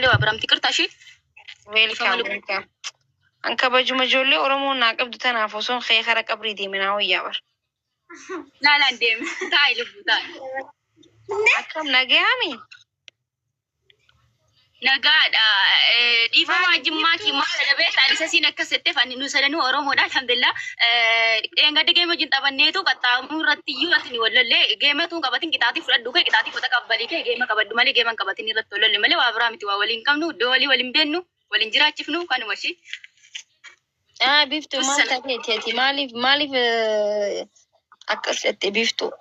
مالي وابرام تكرتاشي ويلكم أنك بجمع جولي أورمو ناقب دتنافسون خي خرق أبريدي منها ويابر لا ديم تعي لبو تعي أكم نجامي نقاد ديفا ما جماكي ما سلبت على أساس إنك ستة فاني نوصلنا أورمو ده الحمد لله إن قد جيم جنتا بنيتو كتا مرتيو أتني ولا ليه جيم تون كباتين كتاتي فرد دوكي كتاتي فتا كبالي كي جيم كبادو مالي جيم كباتين رتولو اللي مالي وابرام توا ولين كمنو دولي ولين بينو ولين جرا شفنو كانوا ماشي بيفتو ما تاتي مالي في أكسرت بيفتو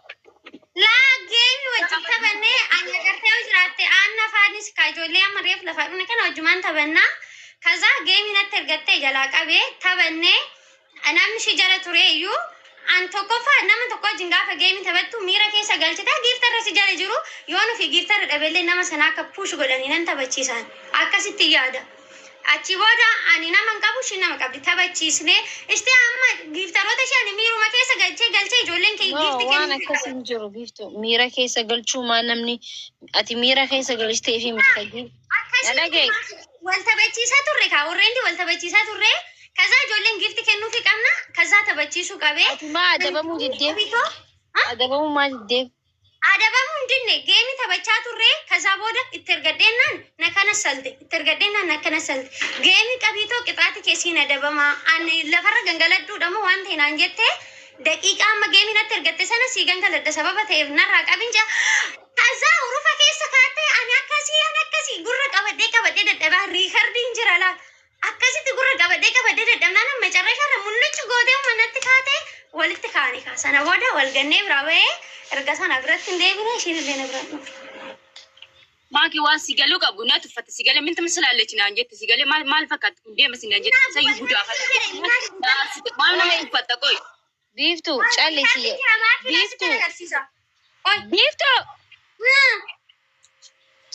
لا جيم وجبت بني أنا قرتي وجراتي أنا فارنس كاجولي أما ريف لفارنا كنا وجمان تبنا كذا جيم نترجتي جلاك أبي تبني أنا مش جرا تريو أن تكوفا نما تكو جنگا فجيم تبتو ميرا كيسا قلت تا جيفتر رسي جرا جرو يونو في جيفتر قبل نما سناك بوش قلني ننتا بچيسان أكاسي تيادا achi boda ani nama qabu shi nama qabdi tabachiisne isti amma giftaroota shani miiruma keessa galchee ijoolleen kee gifti kennu waan akkasin jiru biftu miira keessa galchuu maa namni ati miira keessa galchitee fi mutaqii dhagee wal tabachiisaa turre ka warreendi wal tabachiisaa turre kaza ijoolleen gifti kennuu fi qabna kaza tabachiisuu qabee ati maa adabamu maa diddee adabamu ndinne geemi tabachaa turre kaza booda ittergadeennan nakana salte geemi qabito qixaati keessiin adabama ani lafarra gangaladdu dhamo waan ta'e naan jette daqiiqa amma geemi natti ergatte sana sii gangaladda sababa ta'eef narraa qabinja kaza urufa keessa kaate ani akkasii gurra qabadhee dadhabaa riikardiin jira laa akkasitti gurra qabadhee dadhabnaan macarrasharra mul'achu gootee manatti kaate walitti kaani kaasana booda wal gannee biraa ba'ee erga sana biratti hin deebine ishiin illee na biratti ማኪ ዋን ሲገሉ ቀቡና ትፈት ሲገለ ምን ትመስላለች ና እንጀት ሲገለ ማል ፈካት እንደ መስና እንጀት ሰዩ ጉዳ ማን ነው ይፈጠቆይ ቢፍቱ ጫለቲ ቢፍቱ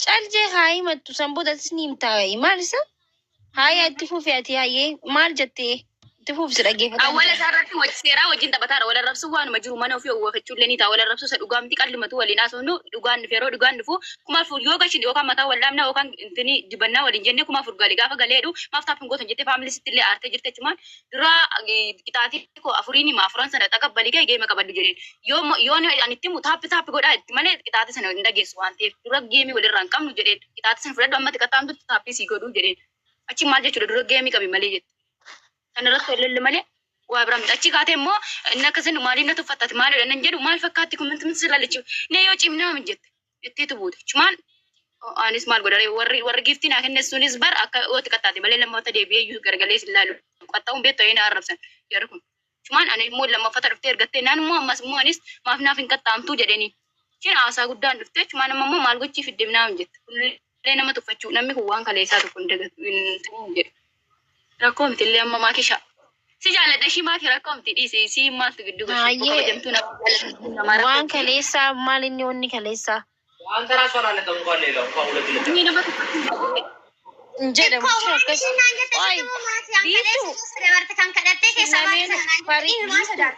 ጫልጄ ሃይ መጡ ሰንቦዳ ስኒምታይ ማልሰ ሃይ አትፉፍ ያቲ ሃይ ማል ጀቴ تفوف سرقة أول سارة وجسيرة وجنت بتار ولا ربسوا وان مجرو منو في وفتشوا لني تا ولا ربسوا سدوغام تكلم متو ولا ناس إنه دوغان فيرو دوغان نفو كم فور يوغا شدي وكم متى ولا منا وكان إنتني جبنا ولا جنة كم فور قالي قافا قاليرو ما فتح فنقول تنجتي فاملي ستلي أرتي جرت كمان درا كتاتي كو أفريني ما أفران سنة تكبر لي كي ما كبر جرين يوم يعني تيمو تاب قولا مالي كتاتي سنة إندا جسوان تي درا جيمي ولا رانكام نجرين كتاتي سنة فرد أما تكتام تابي سيكودو جرين أشي مالجي شلو درا جيمي كبي مالي أنا رحت للملء وأبرم أشي قاتي مو إنك سن مالينا تفتت مالي لأن نجد مال فكاتكم أنت من سلا لتشو نيو تيمنا من جد تبود شمان أنيس مال قدري ور جفتنا كنا سونيس بار أك وقت كتاتي مالي لما تدي بيجو كرجليس لالو قطعهم بيتو هنا عرفسن ياركم شمان أنا مول لما فتر فتير قتي نان مو أنيس ما فينا فين كتام تو جدني شين عسى قدان فتير شمان ماما مال قتشي في الدمنا من جد لين ما تفتشوا نمي هو أنك ليس هذا كنت جد رقم تلي أما ما كيشا سجالة دشي ما كي رقم تدي سي ما تقدو وان كليسا مالني وني كليسا وان ترى صار على تقول قال له قاول مين بس جد مشكلة واي بيتو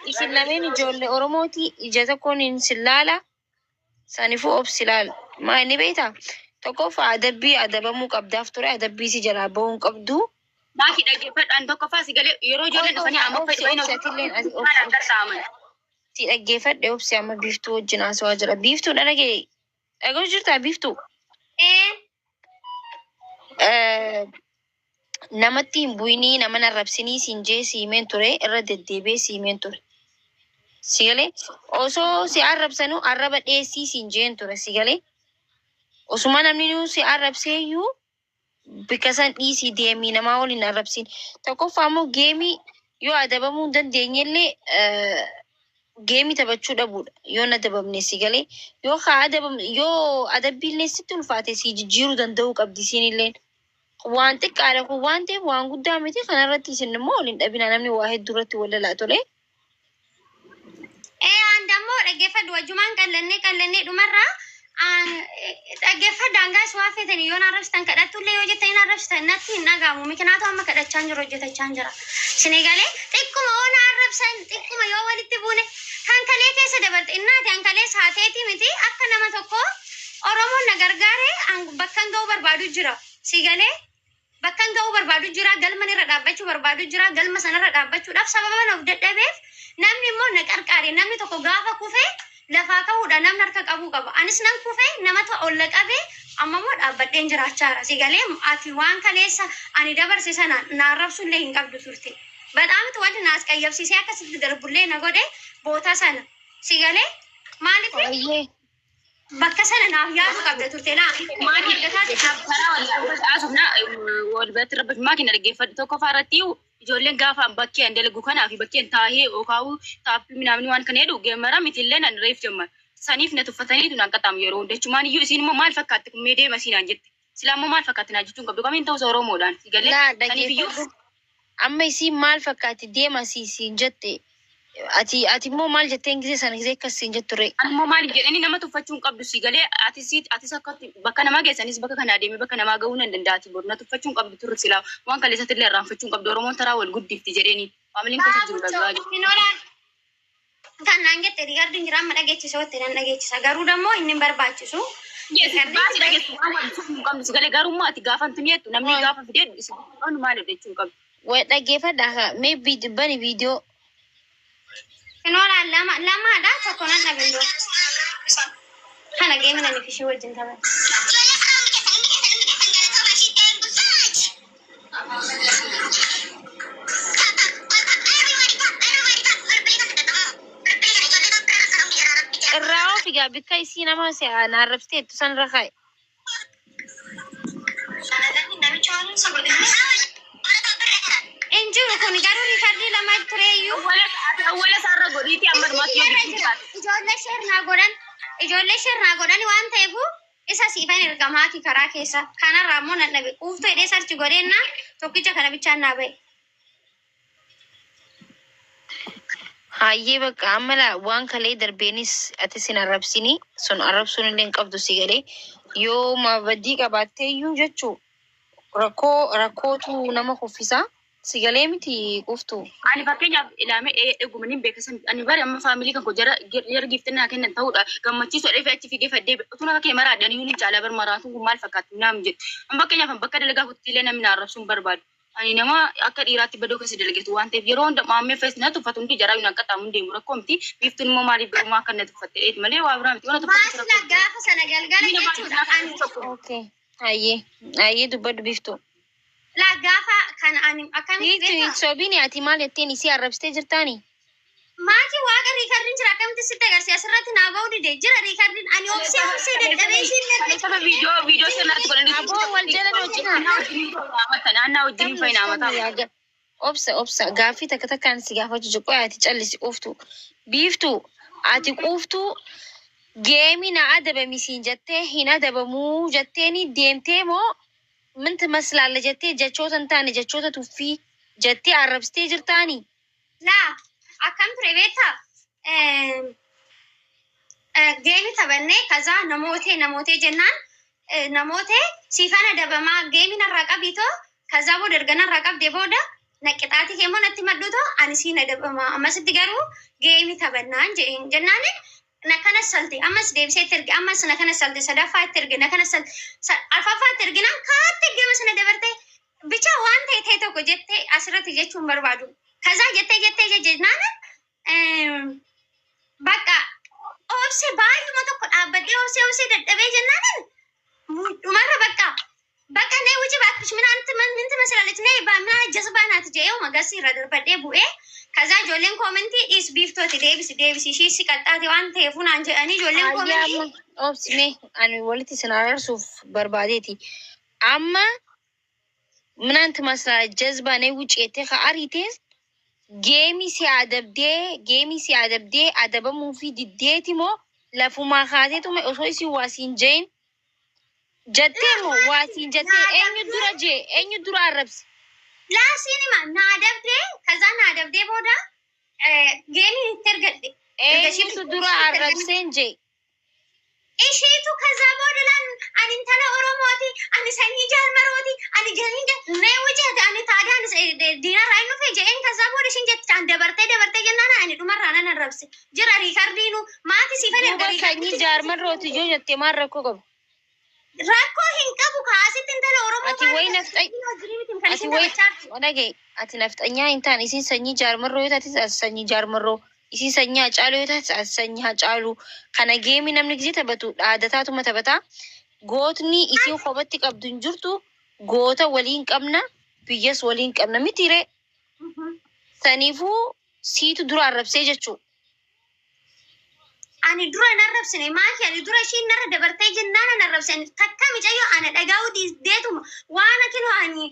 إسلامين جول أوروموتي إجازة كون إنسلالة سانيفو أبسلال ما نبيتا تكوف أدبي أدبمو قبضة فترة أدبي سجلابون قبضو ما كده جفت أن تكفى سجل يروجون نفني عمو في بينه تي أجفت ده بس عم بيفتو الجناس واجرا بيفتو أنا جاي أقول جرت بيفتو نمتين بويني نمنا ربسني سينجي سيمين توري رد الدبي سيمين توري سيغلي أوسو سيعرب سنو عربت إيه سينجين توري سيغلي أوسو ما نمنينو سيعرب سيو بكسان إيسي ديمي نما ولين الربسين تكو فامو جيمي يو أدبامو دن دينيلي جيمي تبتشو دبود يو ندبامني سيغلي يو خا أدبي لنسيتو الفاتي سيجيرو دن دوك أبديسيني لين وانتك عارفو وانتك وان قدامتي خانا رتي سنمو ولين أبنا نمني واحد دورتي ولا لا تولي عندما رجفت وجمان كلني دمرة أجفت دانجاس وافتني يوم عرفتن كده تقولي يوجد تين عرفتن نتي نجامو ممكن أتوهم كده تشانجر وجد تشانجرا سنغالي تكم أون عرفتن تكم يوم ولي تبونه كان كليه كيسة دبرت إنها تان كليه ساعتي متي أكنا ما تكو أرامون نجارجاري عن بكن دو بربادو جرا Sigale bakkan ga'uu barbaadu jira galma irra dhaabbachuu barbaadu jira galma sanarra dhaabbachuudhaaf sababa of dadhabeef namni immoo na qarqaare namni tokko gaafa kufee lafaa ka'uudha namni harka qabuu qaba anis nan kufee namatu olla qabee amma immoo dhaabbadheen jiraachaara sigalee ati waan kaleessa ani dabarse sana naarrabsullee hin qabdu turte badhaamtu wanti naas qayyabsiisee akkasitti darbullee na godhe boota sana sigalee maaliif bakka sana naaf yaadu qabda turte naa maali asumna wal bet rabbi makin argeeffadhu tokko faaratti ijoolleen gaafa bakkee andalagu kanaa fi bakkeen taahee okaa'u taappii minamni waan kana jedhu geemara mitillee nan reef jemma saniif na tuffatanii tun anqaxaam yeroo hundachumaan iyyuu isiin immoo maal fakkaatti kummee deema siinaan jette silaa immoo maal fakkaatti naa jechuun qabdu kamiin ta'us oromoodhaan sigalee saniif iyyuu amma isiin maal fakkaatti deema siisiin jette ati immoo maal jettee gisee sana gisee akkasiin jetture ammoo maal jedhanii nama tuffachuun qabdu sigalee atis akkatti bakka namaa geessanis bakka kanaa deemee bakka namaa ga'uu nan dandaati bor na tuffachuun qabdu turre silaa waan kaleessatti illee irraanfachuun qabdu oromoon taraa wal guddifti jedheeni faamiliin keessa jiru dhagaa kan naan jette rigaardiin jira amma dhageechisa watte nan dhageechisa garuu dammoo inni barbaachisu baasi dhageessu waan waliin qabdu sigalee garummaa ati gaafan tunieettu namni gaafa fidee waan maal jechuun qabdu way dhageeffadha mee bani viidiyoo Kinola lama ada tokkonan dhabindo. Kana game na nifishi wajin taban. Rao figa bikka isi nama se narrabste tu san rakai. Enjoy kuni garu rikardi lama treyu. wala sarra goditi amma mati ijoollee shirnaa godhan waan ta'eefu isa siifan ergamaati karaa keessa kanarraa immoo nan dhabe quuftuu hidhee sarchi godheenna tokkicha kana bichaan naa ba'e. Hayyee bakka amala waan kalee darbeenis ati sin arrabsini sun arrabsuun illee hin qabdu si galee yoo mabaddii qabaattee iyyuu jechuu rakkootu nama kuffisaa. Sigalee miti quftu. Ani fakkeenyaaf ilaame dhuguma nin beekasan ani bari amma faamilii kan ko jara giftinaa kennan ta'uudha gammachiisu dheefee achi figee faddee utuna kee maraadhaan iyyuu ni caalaa bar maraatuun kun maal fakkaatu naam jedhu. Amma fakkeenyaaf bakka dalagaa kuttiilee namni arrabsuun barbaadu. Ani nama akka dhiiraatti badoo keessa dalageetu waan ta'eef yeroo hunda maammee fees na tuffatu hundi jaraa yuun akka xaamuun deemu rakkoo miti biftuun immoo maaliif garumaa akka na tuffatte malee waa biraa miti. Maasila gaafa sana galgala jechuudha. Okay. Hayyee dubbadhu biftu. La gaafa kana ani akkamitti beektaa? Soobini ati maal jetteen isii arrabsitee jirtaani? Maatii waaqa riikardin jira akkamitti sitti agarsiisa asirratti naa ba'uu dide jira riikardin ani obsee dadhabee isiin Saba viidiyoo sirnaatti godhanii aboo wal jala hojjina. Naannaa wajjin fayyinaa mataa. Obsa gaaffii takka takkaan si gaafachuu jiru ati callisi quuftu. Biiftu ati quuftu geemii na adabamisiin jettee hin adabamuu jetteeni deemtee moo minti maslaalla jettee jechoota hin taane jechoota tuffii jettee arrabsitee jirtaani? Laa akkam ture beektaa? Geemii taphannee kazaa namootee jennaan namootee siifan adabamaa geemii narraa qabitoo kazaa booda erga narraa qabdee booda naqixaatii keemmoo natti madduutoo ani siin adabamaa ammasitti garuu geemii taphannaan jennaan nakana salte ammas deebisee erge ammas nakana salte sadaffaa itti erge nakana salte arfaffaa itti erginaan kaatti gama sana dabarte bicha waan ta'e tokko jettee asirratti jechuun barbaadu. Kazaa jettee jennaan bakka obse baay'uma tokko dhaabbadhee obsee dadhabee jennaan dhumarra bakka nee wuji baakkish minti masalaalech nee minaa jasbaanaati jedhee magasii irra darbadhee bu'ee kazaa ijoolleen koomentii dhiis biiftooti deebisi ishii si qaxxaate waan ta'eef naan jedhanii ijoolleen koomentii. Obsime ani walitti isin ararsuuf barbaadeeti. Amma minanti masalaa jazbaanee wuceettee ka ariitees geemii si adabdee adabamuu fi diddeeti moo lafumaa kaateetuma osoo isin waasiin jeen jettee moo waasiin jettee eenyu dura arrabsi? Laasinima naadabdee kazaa naadabdee booda geemii itti ergadhe. Eenyutu dura arrabseen jee? Ishiitu kazaa booda laan ani intala Oromooti, ani sanyii jaalmarooti, ani ganii nee wajjate ani taadaan diinarraa hin dhufe jedheen kazaa booda ishiin jettaan dabartee jennaan ani dhumarraa nan arrabse. Jira riikardiinu maatii siifan erga riikardiinu. Sanyii jaalmarooti yoo jettee maal rakkoo qabu? Rakkoo hin qabu kaasitti intala Oromoo. Ati way nafxay ati way wadage ati nafxanya intaan isin sanyii jaarmarroo yoo taate sanyii jaarmarroo isin sanyii hacaaluu yoo taate sanyii hacaaluu kana geemi namni gisee taphatu dhaadataatuma taphataa gootni isin kophaatti qabdu hin jirtu goota waliin qabna biyyas waliin qabna mitiire saniifuu siitu dura arrabsee jechuu ani dura narrabsine maaki ani dura ishii narra dabartee jennaan narrabsine takka micayyoo ana dhagaa'uu deetuma waan akinu ani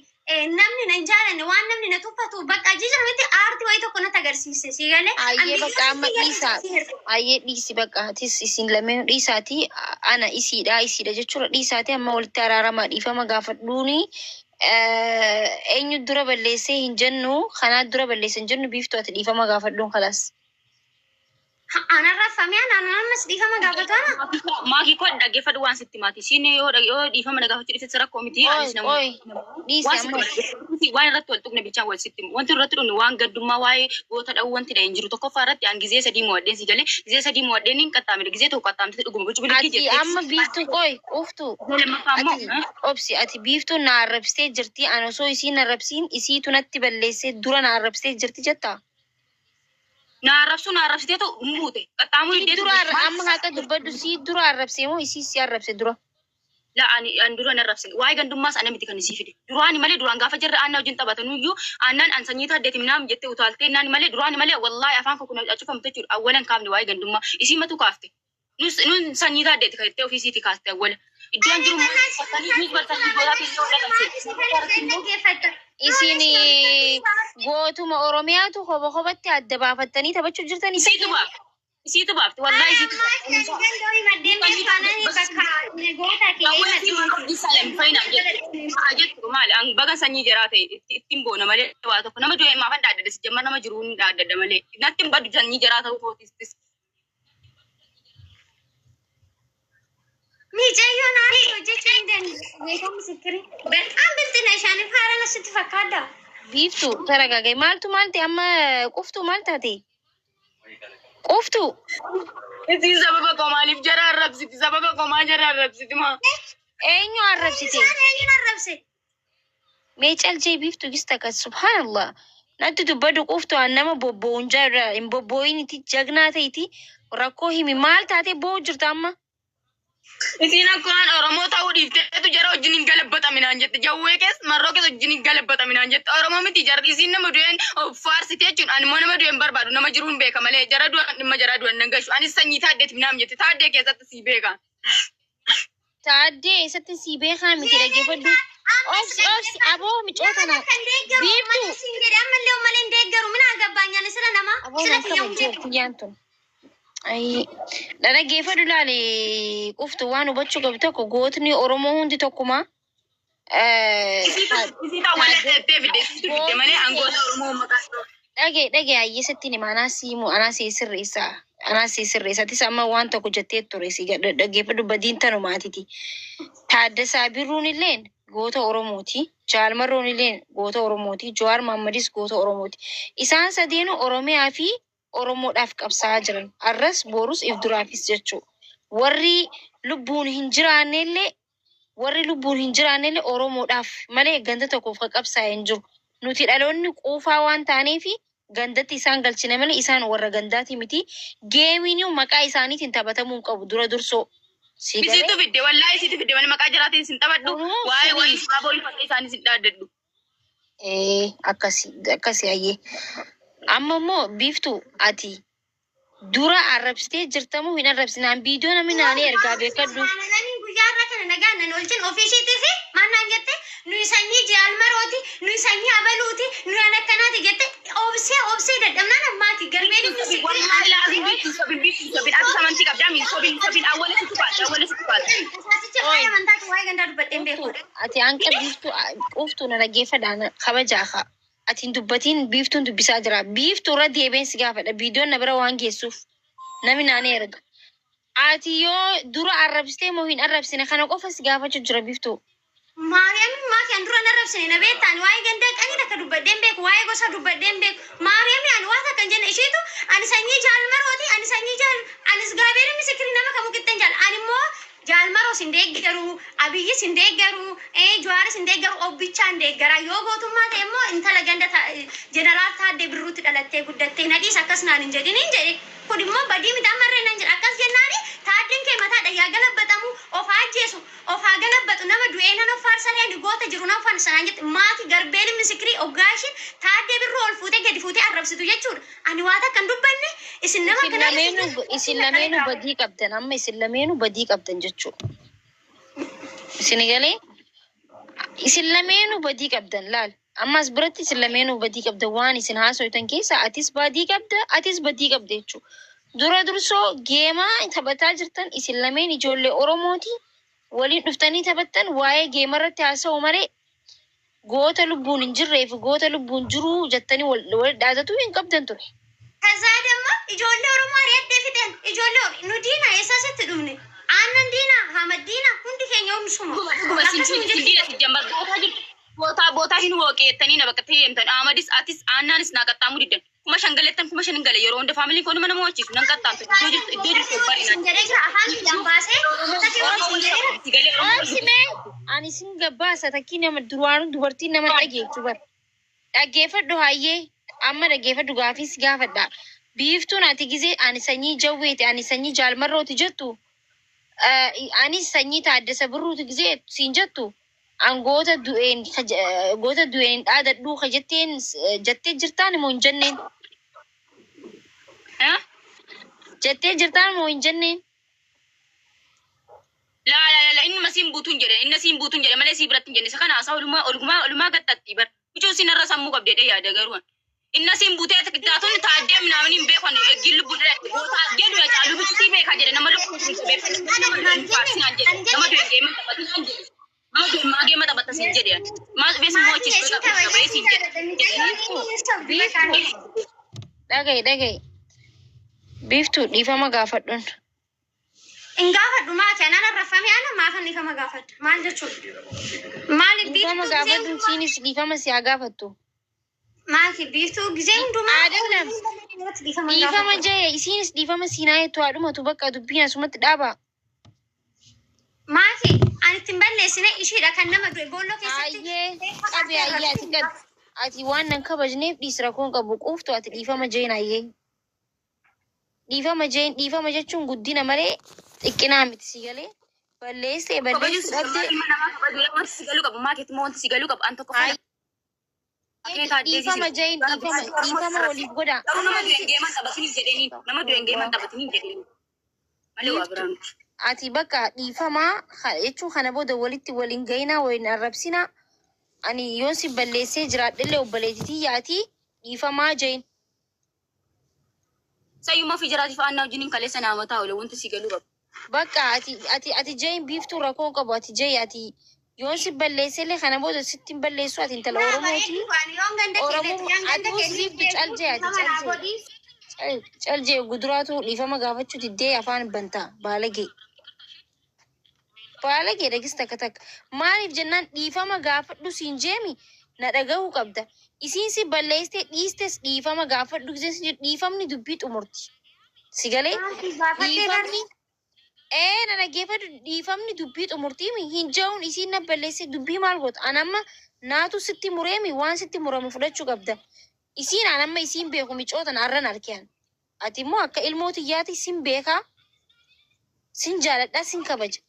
namni na jaalanne waan namni na tuffatu bakka jijjiirra miti aartii wayii tokko natti agarsiise si galee ayyee bakka amma dhiisaa ayyee dhiisi bakka atis isin lameen dhiisaati ana isiidha jechuudha dhiisaati amma walitti araaramaa dhiifama gaafadhuuni eenyu dura balleessee hin jennu kanaa dura balleesse hin jennu biiftuu ati dhiifama gaafadhuun kalaas. Ana rafame ana mas dhiifama gaafatana maaki ko dhaggeeffadhu waan sitti maati siin yoo dhiifama gaafachuu dhifte rakkoo miti anis namu dhiisi amma waan irratti wal tuqne bichaan wal sitti wanti irratti dhumne waan gaddummaa waa'ee goota dha'uu wanti dha'een jiru tokkoffaa irratti aan gizee sadii mo'adheen si galee gizee sadii mo'adheen hin qaxxaamne gizee tokko qaxxaamte dhuguma gochuu biligi ati amma biiftuu quftu obsi ati biiftuu na arrabsitee jirti ana osoo isiin arrabsiin isiitu natti balleessee dura na arrabsitee jirti jetta naarrabsitee ta'u muute qaxxaamuu iddee dura amma haqa dubbaddu si dura arrabsee moo isii si arrabse dura la an dura narrabsine waa'ee gandummaas ana miti kan isii fide duraani malee duraan gaafa jirra aanna wajjin taphatanuyyuu aannan an sanyii taaddeeti minaam jettee utaaltee naan malee duraani malee wallaahi afaan koo kun acufamte jechuudha awwalan kaafne waa'ee gandummaa isii matu kaafte nun sanyii taaddeeti kan jettee ofiisiiti kaaste awwala iddoon jiru nus bartanii gootaa isin gootuma oromiyaatu kophatti adda baafattanii taphachuu jirtan isiitu baafte wallahi isiitu jettu maali an baga sanyii jiraa ta'e ittiin boona malee waa tokko nama du'e maafan dhaaddada si jamma nama jiruun dhaaddada malee natti hin baddu sanyii jiraa ta'uu kootistis miicayyoo naani hojjechuu hin dandeenye beekamu sikkiri beekaan biltina isaaniif haala nasitti fakkaadda biiftuu taragaagee maaltu amma quftuu maal taate quftuu isin sababa koo maaliif jara arrabsiti sababa koo maa jara arrabsiti maa eenyu arrabsite eenyuun arrabse mee calchee biiftuu gista subhaanallah natti dubbadhu quftuu an nama bobboo'uun jaarraa hin bobboo'initi jagnaa ta'iti rakkoo himi maal taate boo'u jirta amma isin akkuraan oromoo ta'uu dhiifteetu jara wajjin hin galabbataminaan jette jawwee kees marroo kees wajjin hin galabbataminaan jette oromoo miti jarri isin nama du'een faarsite jechuun ani immoo nama du'een barbaadu nama jiruun beeka malee jara du'an dhimma jara du'an nan gashu anis sanyii taaddeeti minaam jette taaddee keessatti sii beeka taaddee eessatti sii beekaa miti dhaggeeffadhu obsi aboo micootana biiftuu ammallee malee hin deeggaru mina agabbaanyaan sira nama sira kiyyaan tun dhaggeeffadhu laale quftu waan hubachuu qabu tokko gootni oromoo hundi tokkuma dhagee ayyeesatti nima anaa sirreessatis amma waan tokko jettee ture si dhaggeeffadhu badiin tanumaatiti Taaddasaa Birruun illeen goota Oromooti Jaalmarroon illeen goota Oromooti Jawaar Mohammadis goota Oromooti isaan sadeenu Oromiyaa fi Oromoodhaaf qabsaa jiran arras borus if duraafis jechuu warri lubbuun hin jiraannellee Oromoodhaaf malee ganda tokkoof ka qabsaa hin jiru nuti dhaloonni quufaa waan taaneefi gandatti isaan galchine malee isaan warra gandaati miti geemiin maqaa isaaniitiin taphatamuu qabu dura dursoo isiitu fidde wallahi isiitu fidde malee maqaa jiraatiin sin taphadhu waa'ee waan sababa olfadhe isaanii sin dhaaddadhu akkasi ayyee amma immoo biiftuu ati dura arrabsitee jirtamu hin arrabsinaan viidiyoo namni naanii ergaa beekadhu. Guyyaarraa kana nagaan nan oolchin ofiishiitii fi mannaan jette nuyi sanyii Jaalmarooti nuyi sanyii Abaluuti nuyi an akkanaati jette obsee dadhabnaan ammaati galmeen inni ati hanqa biiftuu quftuu na dhaggeeffadhaan kabajaa atiin dubbatiin biiftuun dubbisaa jira biiftuu irra deebiinsi gaafadha viidiyoon na bira waan geessuuf namni naanii erga ati yoo dura arrabsitee moo hin arrabsine kana qofa si gaafachuu jira biiftuu Maariyamin dura narrabsine na beektaan waa'ee gandaa qanii akka dubbadheen beeku waa'ee gosa dubbadheen beeku Maariyamin ani waan akkan jenne isheetu ani sanyii Jaalmarooti ani sanyii anis gaabeerin misikiri nama kamuu qixxeen jaal ani immoo jaalmaroo sin deeggaru abiyyi sin deeggaru jawaari sin deeggaru obbicha sin deeggara yoo gootummaa ta'e immoo intala ganda jeneraal Taaddee Birruutti dhalattee guddattee nadhiis akkas naan hin jedhe kun immoo badii midhaan marree nan jedha akkas jennaani Taaddeen kee mataa dhayyaa galabbatamu of ajjeesu of galabbatu nama du'ee nan of faarsanii ani goota jiru nan faarsanaan jette maati garbeen misikirii oggaashin Taaddee Birruu ol fuutee gadi fuutee arrabsitu jechuudha ani waan akka hin dubbanne isin nama kana isin lameenu badii qabdan amma isin lameenu badii qabdan jechuudha. Isin galee isin lameenu badii qabdan laal ammas biratti isin lameenu badii qabdan waan isin haasoitan keessa atis badii qabda jechuudha. Dura dursoo geemaa taphataa jirtan isin lameen ijoollee Oromooti waliin dhuftanii taphattan waa'ee geema irratti haasa'u malee goota lubbuun hin jirree fi goota lubbuun jiru jettanii wal dhaadatu hin qabdan ture. ከዛ ደግሞ ijoollee Oromoo ari'attee fidan ijoollee nu diina eessaasitti dhumne aannan diina Ahmad diina hundi keenya oomishuma ቦታ hin ወቄተኒ ነበከተ የምተን አመዲስ አቲስ አናንስ ናቀጣሙ ዲደን kuma shangalettan kuma shangale yero onda family ko nama mo chisu nan qatta dojir ko bari na jere afan dambase ani singa basa takine ma durwanu dubarti nama dhageechu bar dhageeffadhu hayyee amma dhageeffadhu gaafis gaafadha biiftuu naati gize ani sanyii jawweeti ani sanyii jaalmarrooti jettu ani sanyii Taaddasa Birruuti gize siin jettu angoota du'een dhaadadhu jetteen jettee jirtaan moo hin jenneen jettee jirtaan moo hin jenneen la inni masiin buutun jedhe malee sii biratti hin jenne sakana asaa olumaa gattatti bar bichuu sin irra sammuu qabdee yaada garuun inna siin buutee takitaatonni Taaddee minaamin hin beekon gillu budhe goota gelu ya caalu bichuu sii beeka jedhe nama lukkuun sin beekan nama du'een faarsinaan jedhe nama du'een geeman taphatinaan jedhe Mage mata bata sin jedhe mas bes mo chi so ka be sin jedhe dhagay biiftuu dhiifama gaafadhuun Ingaafadhu maa kana rafame ana maafa dhiifama gaafadhu maal jechuudha maal dhiifama gaafadhuun siinis dhiifama si gaafattu maal biiftuu gizee hundumaa adamlam dhiifama jee isiinis dhiifama siinaa jettu haadhumatu bakka dubbiin asumatti dhaaba Maaki ani timballeessine ishiidha kan nama du'e boolloo keessatti ayyee qabe ayyee ati waan nan kabajneef dhiisra kun qabu quuftu ati dhiifama jeen ayyee dhiifama jechuun guddina malee xiqqinaa miti si galee balleessee dhabdee sigalu qabu maakeet moo wanti sigalu qabu an tokko dhiifama jeen dhiifama waliif godha nama du'een geeman taphatanii jedheni malee waa biraan ati bakka dhiifamaa jechuun kana booda walitti waliin gayinaa waliin arrabsinaa ani yoon si balleessee jiraadhellee obboleetitii yaati dhiifamaa jeen sayyuma fi jiraatiif annaa wajjiniin kaleessa naamataa ole wanti si galuu qabu bakka ati jeen biiftuu rakkoo qabu ati jee ati yoon si balleessellee kana booda sittiin balleessu ati intala Oromoo ati siiftu caljee ati caljee guduraatu dhiifama gaafachuu diddee afaan bantaa baalagee dhagis takka maaliif jennaan dhiifama gaafadhu siin jeemi na dhagahuu qabda isiin si balleessitee dhiistes dhiifama gaafadhu dhiifamni dubbii xumurti si galee dhiifamni na dhageeffadhu dhiifamni dubbii xumurtiimi hin ja'uun isiin na balleessee dubbii maal goota anamma naatu sitti mureemi waan sitti murame fudhachuu qabda isiin anamma isiin beeku micootan arran arkean ati immoo akka ilmootiyyaati sin beekaa sin jaaladhaa sin kabaja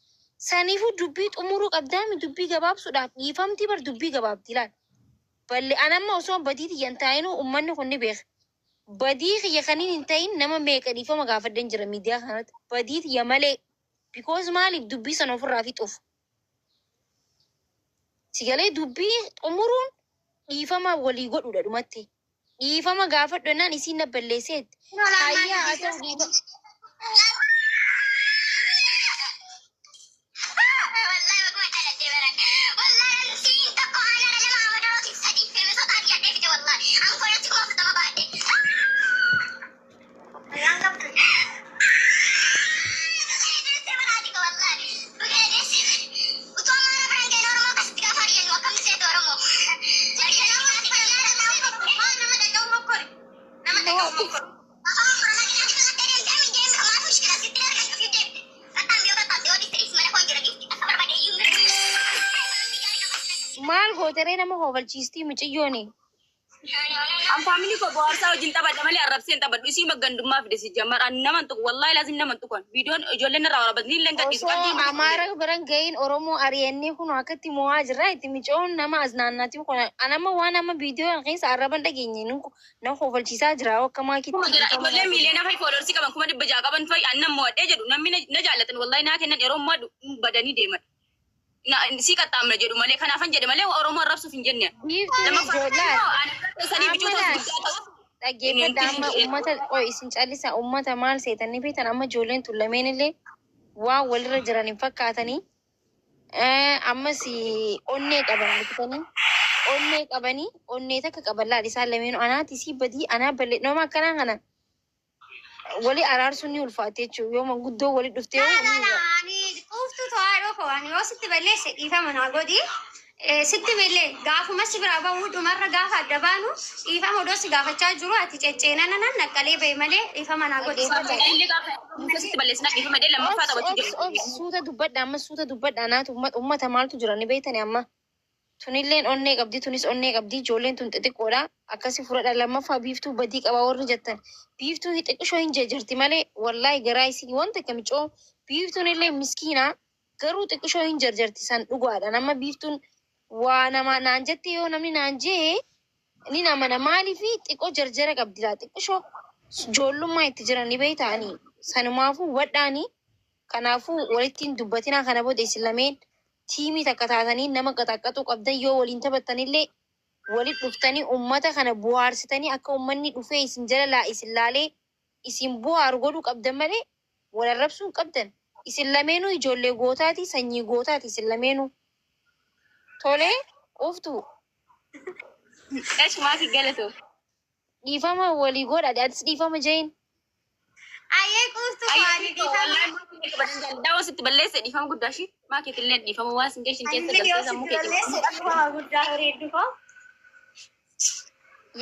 saniifuu dubbii xumuruu qabdaami dubbii gabaabsuudhaaf dhiifamti bar dubbii gabaabdi ilaal balle anamma osoo badii xiyyan taa'inuu ummanni kun ni beeka badii xiyya kaniin hin ta'in nama meeqa dhiifama gaafaddan jira miidiyaa kanatti badii xiyya malee because maaliif dubbii sana ofirraa fixuuf sigalee dubbii xumuruun dhiifama walii godhudha dhumatti dhiifama gaafadhu jennaan isiin na balleesseetti hayyaa haa ta'u dhiifama Maal gooteree nama hoobalchiistii mucayyooni. Am family ko boarsa wajin tabadha malee arrabseen tabadhu isii maggandummaa fide si jammar an naman tuqu wallahi lazim naman tuqan videoon ijoolleen irraa waraabatan illeen gadhiisu Osoo Amaara biran gahin Oromoo ari'annee kun akkatti mo'aa jirra itti micoon nama aznaannaatiin kun anama waan amma viidiyoo keessa arraban dhageenye na hoobalchiisaa jira akka maakitti. ijoolleen miiliyoona fay foolorsi qaban 600 qaban fay annan mo'adhee jedhu namni na jaallatan wallahi naa kennan yeroo ammaa badanii deeman. Si qaxxaamna jedhu malee kanaafan jedhe malee Oromoo arrabsuuf hin jenne. Dhaggeeffadha amma uummata isin callisa uummata maal seetanii beektan amma ijoolleen tun lameen illee waan walirra jiran hin fakkaatanii ammas onnee qabanii onnee takka qaballaadha isaan lameen anaati si badii anaa ballee nama akkanaa kana wali araarsuun ni ulfaate jechuudha yoo manguddoo wali dhuftee Uftu to'aadhoo kawaan yoo sitti balleesse dhiifama naa godhi. Sitti ballee gaafuma si biraa bahuu dhumarra gaafa adda baanu dhiifama odoo si gaafachaa jiru ati cecceenan naqqalee bahe malee dhiifama naa godhi. Suuta dubbadha amma suuta dubbadha naatu uummata maaltu jira ni beektani amma. Tunilleen onnee qabdi tunis onnee qabdi ijoolleen tun xixiqqoodha akkasi fudhadha lammaffaa biiftuu badii qabaa warri jettan biiftuu xixiqqishoo hin jejjerti malee wallaahi garaa isii wanta kamicoo biiftuun illee miskiina garuu xiqqishoo hin jarjarti san dhugaadha nama biiftuun waa nama naan jette yoo namni naan jee ni nama namaanii fi xiqqoo jarjara qabdila xiqqishoo ijoollummaa itti jiranii beeytaanii sanumaafuu wadhaanii kanaafuu walittiin dubbatinaa kana booda isin lameen tiimii takka taatanii nama qaxaqqaxuu qabdan yoo waliin taphattanillee walit dhuftanii uummata kana bu'aarsitanii akka uummanni dhufee isin jala isin laalee isin bu'aaru godhuu qabdan malee wal arrabsuu qabdan. Isin lameenuu ijoollee gootaati sanyii gootaati isin lameenuu. Tolee uftu. Maaki galatu. Dhiifama walii godha atis dhiifama jeen. Ayyee quuftu faani dhiifama. Daawwa sitti balleesse dhiifama guddaa shi maakiit illee dhiifama waan sin geeshin keessa galtee sammuu keessa.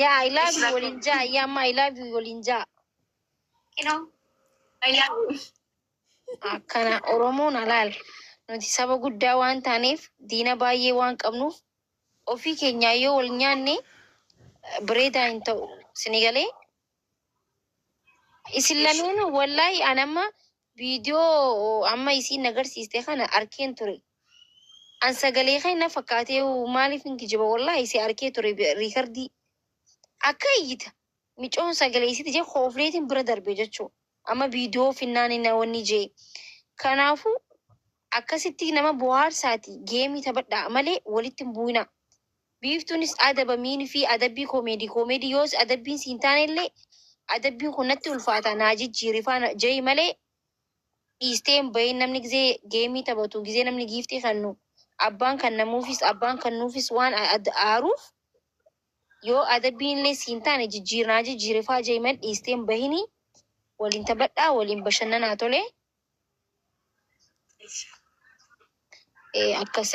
Yaa I love you waliin jaa yaa amma I love you waliin jaa. Akkana Oromoon alaal nuti saba guddaa waan taaneef diina baay'ee waan qabnuuf ofii keenyaa yoo wal nyaanne bireedaa hin ta'u sinigalee. Isin lameen wallahi anamma viidiyoo amma isiin agarsiiste kana arkeen ture. An sagalee kana fakkaatee maaliif hin kijiba wallahi isi arkee ture riikardii akka iyyita micoon sagalee isitti jee koofleetiin bira darbe jechuu amma viidiyoo finnaanii na wanni jee kanaafuu akkasitti nama bu'aarsaati geemii taphadhaa malee walitti hin bu'ina. Biiftuunis adabamiin fi adabbii koomeedii yoos adabbiin siin taanellee adabbiin kun natti ulfaata naa jijjiirifaa jee malee dhiisteen bahin namni gizee geemii taphatu gizee namni giiftii kannu abbaan kan namuufis abbaan kan nuufis waan aaruuf yoo adabbiin illee siin taane jijjiirifaa jee malee dhiisteen bahini waliin taphadhaa waliin bashannanaa tolee.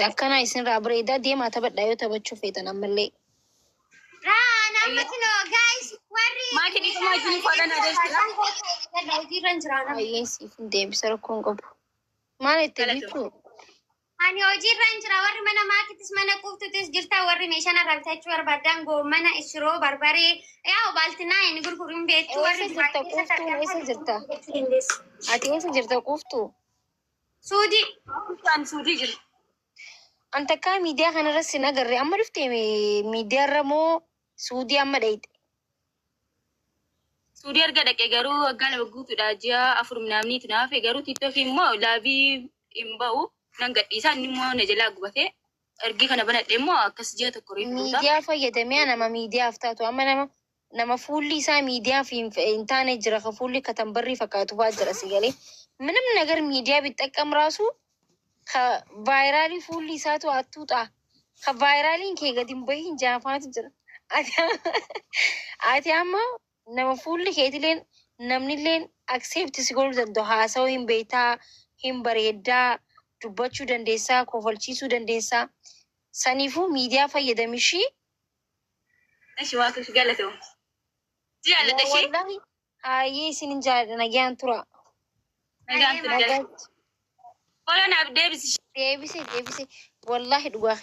Akkana isinirraa bareedaa deemaa taphadhaa yoo taphachuu feetan ammallee. Maatii dhiifamaa jiru fadhan Baay'een siif hin deebisa rakkoon qabu. Maal itti biiftu? Ani hojiirra hin jira warri mana maakittis mana quuftutis jirta warri meeshaan irraa bitachuu barbaadan goomana ishiroo barbaree yaa baaltinaa inni gurguruun beektu warri jirta quuftuu eessa jirta? Ati eessa jirta quuftuu? Suudii. Suudii jiru. An takkaa miidiyaa kanarratti sin agarre amma dhuftee miidiyaarra moo Suudii amma dhayite? Suudii erga dhaqee garuu waggaa lama guutuudha ji'a 4 namniitu naafe garuu tiiktookii immoo laabii hin ba'u nan gadhiisaa inni immoo na jalaa gubatee ergi kana banadhe immoo akkas ji'a tokko reefuudha. Miidiyaa fayyadamee nama miidiyaaf taatu amma nama fuulli isaa miidiyaaf hin taane jira ka fuulli katambarrii fakkaatu fa'aa jira si galee. ምንም ነገር ሚዲያ ቢጠቀም ራሱ ከቫይራሊ ፉል ይሳቱ አትውጣ ከቫይራሊን ከገዲም በይን ጃፋት ጅራ አቲያማ ነመ ፉል ከትሌን ነምኒሌን አክሴፕት ሲጎል ዘንዶ ሃሰው ሂም ቤታ ሂም በሬዳ ዱበቹ ደንዴሳ ኮፈልቺሱ ደንዴሳ ሰኒፉ ሚዲያ ፈየደምሺ እሺ ዋክሽ ገለተው ጃለተሽ ወላሂ አይ ሲንጃ ነጊያን ቱራ Deebisee wallahi dhugaa